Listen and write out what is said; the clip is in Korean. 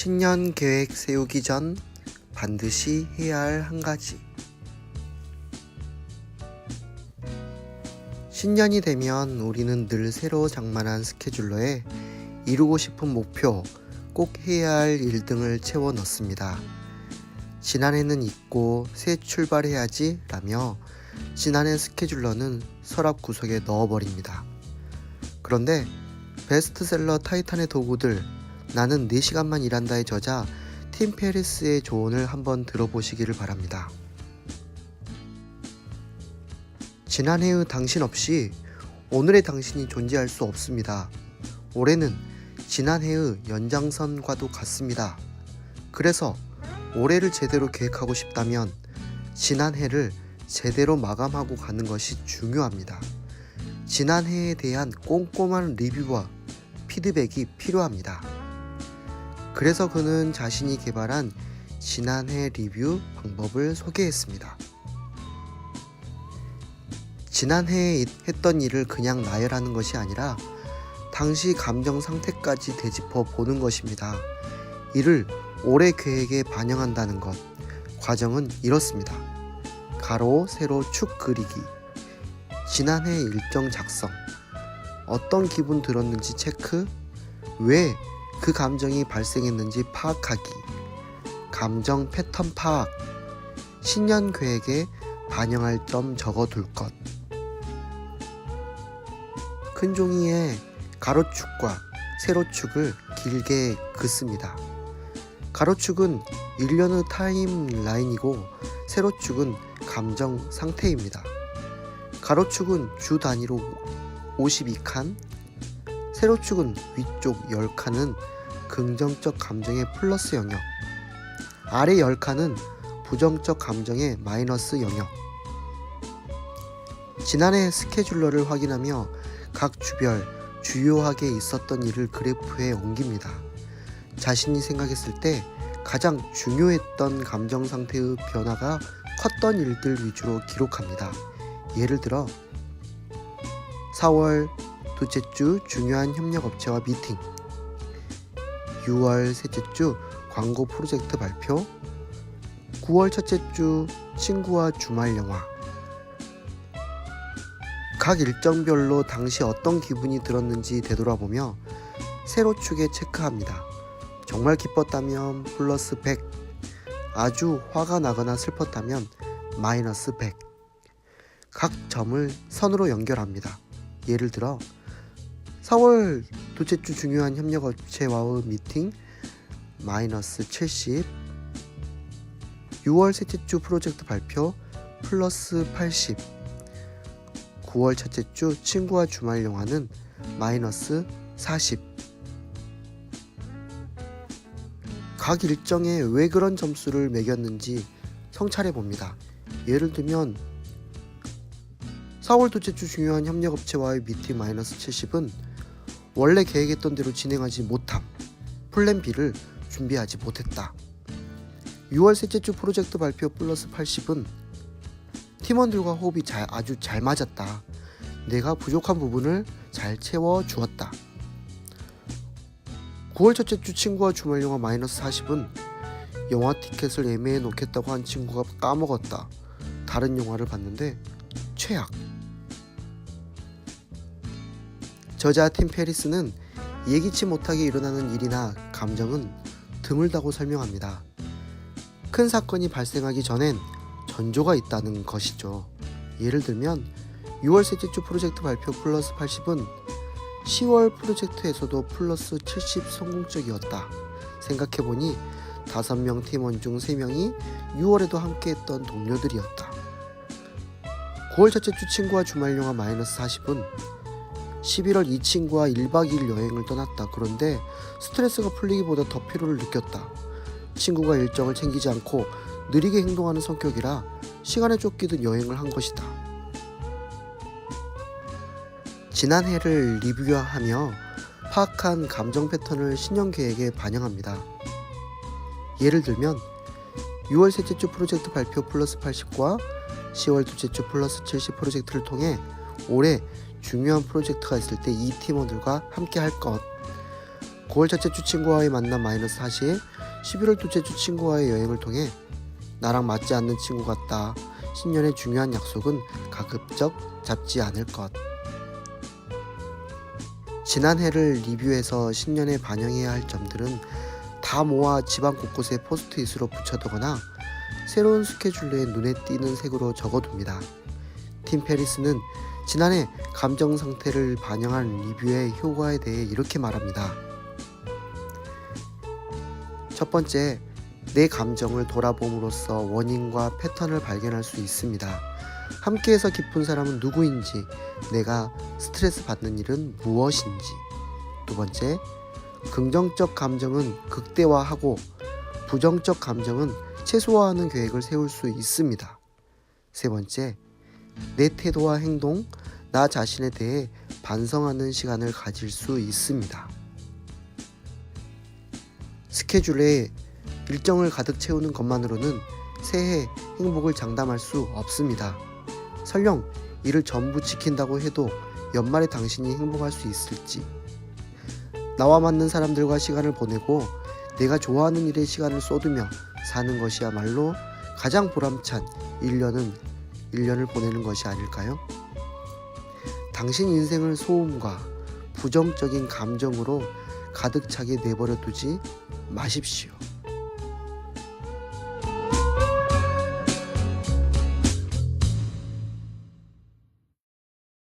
신년 계획 세우기 전 반드시 해야 할 한 가지. 신년이 되면 우리는 늘 새로 장만한 스케줄러에 이루고 싶은 목표, 꼭 해야 할 일 등을 채워 넣습니다. 지난해는 잊고 새 출발해야지 라며 지난해 스케줄러는 서랍 구석에 넣어버립니다. 그런데 베스트셀러 타이탄의 도구들 나는 4시간만 일한다의 저자 팀 페리스의 조언을 한번 들어보시기를 바랍니다. 지난해의 당신 없이 오늘의 당신이 존재할 수 없습니다. 올해는 지난해의 연장선과도 같습니다. 그래서 올해를 제대로 계획하고 싶다면 지난해를 제대로 마감하고 가는 것이 중요합니다. 지난해에 대한 꼼꼼한 리뷰와 피드백이 필요합니다. 그래서 그는 자신이 개발한 지난해 리뷰 방법을 소개했습니다. 지난해에 했던 일을 그냥 나열하는 것이 아니라 당시 감정 상태까지 되짚어 보는 것입니다. 이를 올해 계획에 반영한다는 것. 과정은 이렇습니다. 가로, 세로, 축 그리기. 지난해 일정 작성. 어떤 기분 들었는지 체크. 왜 그 감정이 발생했는지 파악하기. 감정 패턴 파악. 신년 계획에 반영할 점 적어둘 것. 큰 종이에 가로축과 세로축을 길게 긋습니다. 가로축은 1년의 타임라인이고 세로축은 감정 상태입니다. 가로축은 주 단위로 52칸, 세로축은 위쪽 10칸은 긍정적 감정의 플러스 영역, 아래 10칸은 부정적 감정의 마이너스 영역. 지난해 스케줄러를 확인하며 각 주별 주요하게 있었던 일을 그래프에 옮깁니다. 자신이 생각했을 때 가장 중요했던 감정 상태의 변화가 컸던 일들 위주로 기록합니다. 예를 들어 4월 둘째 주 중요한 협력업체와 미팅, 6월 셋째 주 광고 프로젝트 발표, 9월 첫째 주 친구와 주말 영화. 각 일정별로 당시 어떤 기분이 들었는지 되돌아보며 세로축에 체크합니다. 정말 기뻤다면 플러스 100, 아주 화가 나거나 슬펐다면 마이너스 100. 각 점을 선으로 연결합니다. 예를 들어 4월 둘째 주 중요한 협력업체와의 미팅 마이너스 70, 6월 셋째 주 프로젝트 발표 플러스 80, 9월 첫째 주 친구와 주말 영화는 마이너스 40. 각 일정에 왜 그런 점수를 매겼는지 성찰해 봅니다. 예를 들면 4월 둘째 주 중요한 협력업체와의 미팅 마이너스 70은 원래 계획했던 대로 진행하지 못함, 플랜 B를 준비하지 못했다. 6월 셋째 주 프로젝트 발표 플러스 80은 팀원들과 호흡이 아주 잘 맞았다. 내가 부족한 부분을 잘 채워 주었다. 9월 첫째 주 친구와 주말 영화 마이너스 40은 영화 티켓을 예매해 놓겠다고 한 친구가 까먹었다. 다른 영화를 봤는데 최악. 저자 팀 페리스는 예기치 못하게 일어나는 일이나 감정은 드물다고 설명합니다. 큰 사건이 발생하기 전엔 전조가 있다는 것이죠. 예를 들면 6월 셋째 주 프로젝트 발표 플러스 80은 10월 프로젝트에서도 플러스 70 성공적이었다. 생각해보니 5명 팀원 중 3명이 6월에도 함께했던 동료들이었다. 9월 첫째 주 친구와 주말 영화 마이너스 40은 11월 이 친구와 1박 2일 여행을 떠났다. 그런데 스트레스가 풀리기보다 더 피로를 느꼈다. 친구가 일정을 챙기지 않고 느리게 행동하는 성격이라 시간에 쫓기듯 여행을 한 것이다. 지난해를 리뷰하며 파악한 감정 패턴을 신년 계획에 반영합니다. 예를 들면 6월 셋째 주 프로젝트 발표 플러스 80과 10월 둘째 주 플러스 70 프로젝트를 통해 올해 중요한 프로젝트가 있을 때 이 팀원들과 함께 할 것. 9월 첫째 주 친구와의 만남 -4시에 11월 둘째 주 친구와의 여행을 통해 나랑 맞지 않는 친구 같다. 신년의 중요한 약속은 가급적 잡지 않을 것. 지난 해를 리뷰해서 신년에 반영해야 할 점들은 다 모아 집안 곳곳에 포스트잇으로 붙여두거나 새로운 스케줄에 눈에 띄는 색으로 적어둡니다. 팀 페리스는 지난해 감정 상태를 반영한 리뷰의 효과에 대해 이렇게 말합니다. 첫 번째, 내 감정을 돌아봄으로써 원인과 패턴을 발견할 수 있습니다. 함께해서 기쁜 사람은 누구인지, 내가 스트레스 받는 일은 무엇인지. 두 번째, 긍정적 감정은 극대화하고 부정적 감정은 최소화하는 계획을 세울 수 있습니다. 세 번째, 내 태도와 행동, 나 자신에 대해 반성하는 시간을 가질 수 있습니다. 스케줄에 일정을 가득 채우는 것만으로는 새해 행복을 장담할 수 없습니다. 설령 이를 전부 지킨다고 해도 연말에 당신이 행복할 수 있을지. 나와 맞는 사람들과 시간을 보내고 내가 좋아하는 일에 시간을 쏟으며 사는 것이야말로 가장 보람찬 1년을 보내는 것이 아닐까요? 당신 인생을 소음과 부정적인 감정으로 가득 차게 내버려 두지 마십시오.